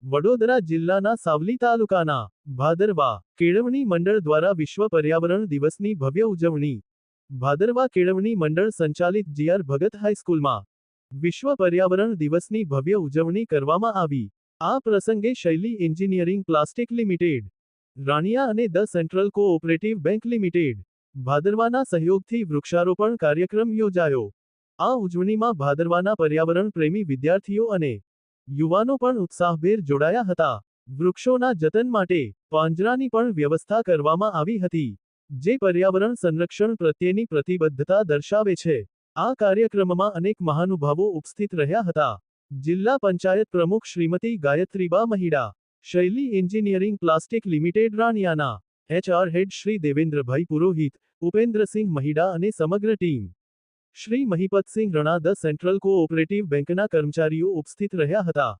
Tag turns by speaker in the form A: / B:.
A: વડોદરા જિલ્લાના સાવલી તાલુકાના ભાદરવા કેળવણી મંડળ દ્વારા વિશ્વ પર્યાવરણ દિવસની ભવ્ય ઉજવણી. ભાદરવા કેળવણી મંડળ સંચાલિત જીઆર ભગત હાઈસ્કૂલમાં વિશ્વ પર્યાવરણ દિવસની ભવ્ય ઉજવણી કરવામાં આવી. આ પ્રસંગે શૈલી એન્જિનિયરિંગ પ્લાસ્ટિક લિમિટેડ, રાણિયા અને the central cooperative bank limited, ભાદરવાના સહયોગથી વૃક્ષારોપણ કાર્યક્રમ યોજાયો. આ ઉજવણીમાં ભાદરવાના પર્યાવરણ પ્રેમી વિદ્યાર્થીઓ અને યુવાનો પણ ઉત્સાહભેર જોડાયા હતા. વૃક્ષોના જતન માટે પાંજરાની પણ વ્યવસ્થા કરવામાં આવી હતી, જે પર્યાવરણ સંરક્ષણ પ્રત્યેની પ્રતિબદ્ધતા દર્શાવે છે. આ કાર્યક્રમમાં અનેક મહાનુભાવો ઉપસ્થિત રહ્યા હતા. જિલ્લા પંચાયત પ્રમુખ શ્રીમતી ગાયત્રીબા મહિડા, શૈલી એન્જિનિયરિંગ પ્લાસ્ટિક લિમિટેડ રાણિયાના HR હેડ શ્રી દેવેન્દ્રભાઈ પુરોહિત, ઉપેન્દ્રસિંહ મહિડા અને સમગ્ર team, Shri Mahipatsinh Rana the central cooperative બેંકના કર્મચારીઓ ઉપસ્થિત રહ્યા હતા.